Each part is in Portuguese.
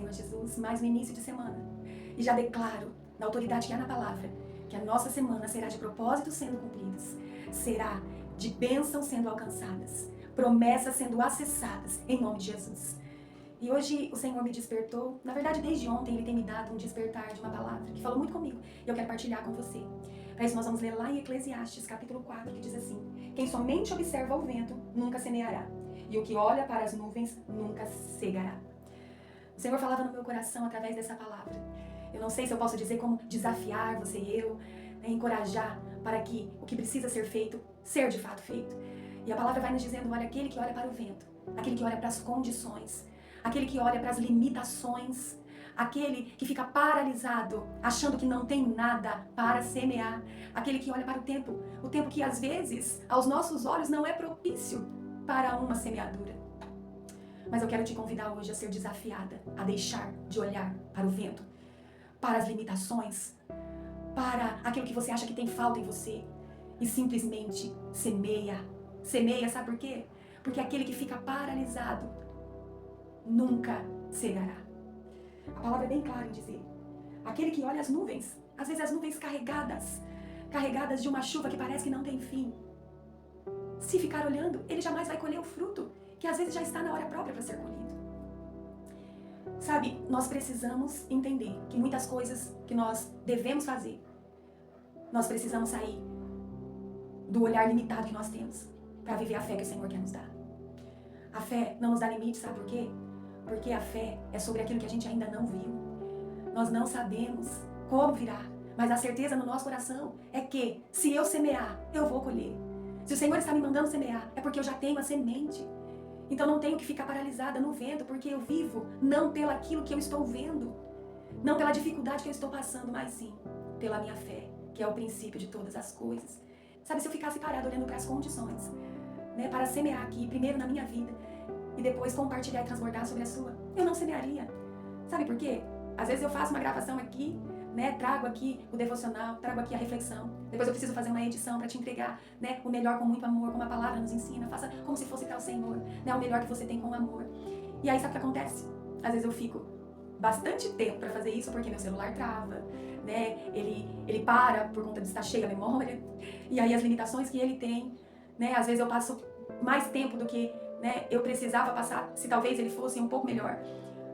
Senhor Jesus, mais um início de semana. E já declaro, na autoridade que há na palavra, que a nossa semana será de propósitos sendo cumpridos, será de bênçãos sendo alcançadas, promessas sendo acessadas, em nome de Jesus. E hoje o Senhor me despertou, na verdade desde ontem Ele tem me dado um despertar de uma palavra que falou muito comigo e eu quero partilhar com você. Para isso nós vamos ler lá em Eclesiastes capítulo 4, que diz assim: quem somente observa o vento nunca semeará, e o que olha para as nuvens nunca cegará. O Senhor falava no meu coração através dessa palavra. Eu não sei se eu posso dizer como desafiar você e eu, encorajar para que o que precisa ser feito, ser de fato feito. E a palavra vai nos dizendo, olha, aquele que olha para o vento, aquele que olha para as condições, aquele que olha para as limitações, aquele que fica paralisado, achando que não tem nada para semear, aquele que olha para o tempo que às vezes, aos nossos olhos, não é propício para uma semeadura. Mas eu quero te convidar hoje a ser desafiada, a deixar de olhar para o vento, para as limitações, para aquilo que você acha que tem falta em você e simplesmente semeia. Semeia, sabe por quê? Porque aquele que fica paralisado nunca cegará. A palavra é bem clara em dizer, aquele que olha as nuvens, às vezes as nuvens carregadas de uma chuva que parece que não tem fim. Se ficar olhando, ele jamais vai colher o fruto, que às vezes já está na hora própria para ser colhido. Sabe, nós precisamos entender que muitas coisas que nós devemos fazer, nós precisamos sair do olhar limitado que nós temos para viver a fé que o Senhor quer nos dar. A fé não nos dá limite, sabe por quê? Porque a fé é sobre aquilo que a gente ainda não viu. Nós não sabemos como virá, mas a certeza no nosso coração é que se eu semear, eu vou colher. Se o Senhor está me mandando semear, é porque eu já tenho a semente. Então não tenho que ficar paralisada no vento, porque eu vivo não pelo aquilo que eu estou vendo, não pela dificuldade que eu estou passando, mas sim pela minha fé, que é o princípio de todas as coisas. Sabe, se eu ficasse parada olhando para as condições, para semear aqui, primeiro na minha vida, e depois compartilhar e transbordar sobre a sua, eu não semearia. Sabe por quê? Às vezes eu faço uma gravação aqui, trago aqui o devocional, trago aqui a reflexão. Depois eu preciso fazer uma edição para te entregar, o melhor com muito amor, como a palavra nos ensina. Faça como se fosse para o Senhor, o melhor que você tem com amor. E aí sabe o que acontece? Às vezes eu fico bastante tempo para fazer isso porque meu celular trava, ele para por conta de estar cheia a memória. E aí as limitações que ele tem, às vezes eu passo mais tempo do que eu precisava passar, se talvez ele fosse um pouco melhor.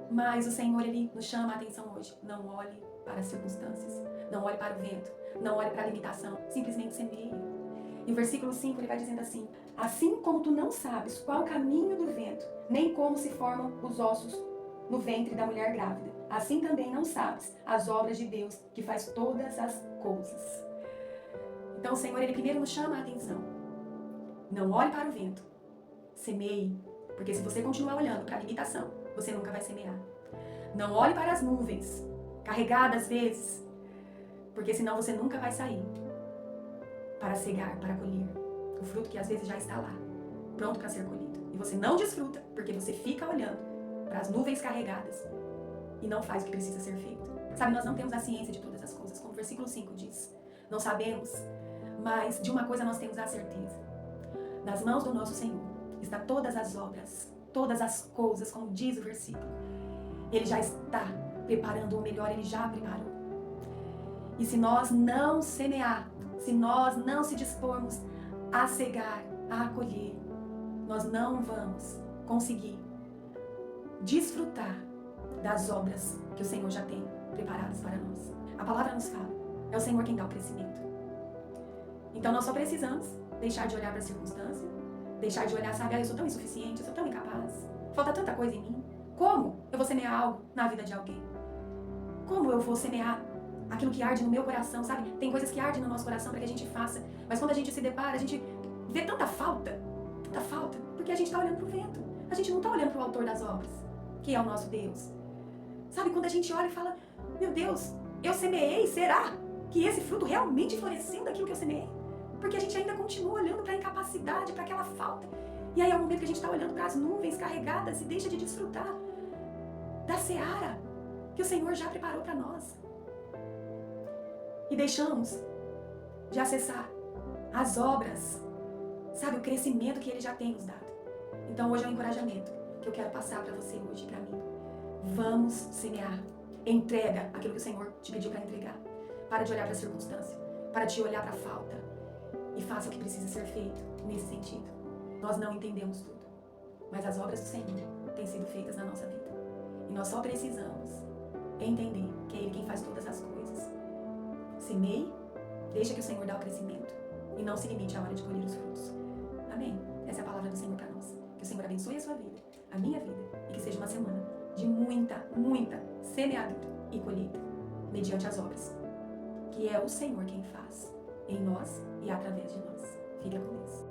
Mas o Senhor, Ele nos chama a atenção hoje. Não olhe para as circunstâncias, não olhe para o vento, não olhe para a limitação, simplesmente semeie. E o versículo 5, ele vai dizendo assim: assim como tu não sabes qual o caminho do vento, nem como se formam os ossos no ventre da mulher grávida, assim também não sabes as obras de Deus, que faz todas as coisas. Então o Senhor, Ele primeiro nos chama a atenção. Não olhe para o vento, semeie, porque se você continuar olhando para a limitação, você nunca vai semear. Não olhe para as nuvens, carregadas às vezes, porque senão você nunca vai sair para cegar, para colher o fruto que às vezes já está lá, pronto para ser colhido. E você não desfruta, porque você fica olhando para as nuvens carregadas e não faz o que precisa ser feito. Sabe, nós não temos a ciência de todas as coisas, como o versículo 5 diz. Não sabemos, mas de uma coisa nós temos a certeza. Nas mãos do nosso Senhor está todas as obras, todas as coisas, como diz o versículo. Ele já está preparando o melhor, Ele já preparou. E se nós não semear, se nós não se dispormos a cegar, a colher, nós não vamos conseguir desfrutar das obras que o Senhor já tem preparadas para nós. A palavra nos fala, é o Senhor quem dá o crescimento. Então nós só precisamos deixar de olhar para a circunstância, deixar de olhar, sabe, eu sou tão insuficiente, eu sou tão incapaz, falta tanta coisa em mim. Como eu vou semear algo na vida de alguém? Como eu vou semear aquilo que arde no meu coração, sabe? Tem coisas que ardem no nosso coração para que a gente faça, mas quando a gente se depara, a gente vê tanta falta, porque a gente está olhando para o vento. A gente não está olhando para o autor das obras, que é o nosso Deus. Sabe, quando a gente olha e fala, meu Deus, eu semeei, será que esse fruto realmente floresceu daquilo que eu semeei? Porque a gente ainda continua olhando para a incapacidade, para aquela falta. E aí é o momento que a gente está olhando para as nuvens carregadas e deixa de desfrutar da seara que o Senhor já preparou para nós. E deixamos de acessar as obras, sabe, o crescimento que Ele já tem nos dado. Então hoje é um encorajamento que eu quero passar para você hoje e para mim. Vamos semear. Entrega aquilo que o Senhor te pediu para entregar. Para de olhar para a circunstância. Para de olhar para a falta. E faça o que precisa ser feito nesse sentido. Nós não entendemos tudo, mas as obras do Senhor têm sido feitas na nossa vida. E nós só precisamos entender que é Ele quem faz todas as coisas. Semeie, deixa que o Senhor dá o crescimento. E não se limite à hora de colher os frutos. Amém? Essa é a palavra do Senhor para nós. Que o Senhor abençoe a sua vida, a minha vida, e que seja uma semana de muita, muita semeadura e colheita, mediante as obras, que é o Senhor quem faz, em nós e através de nós. Fica com Deus.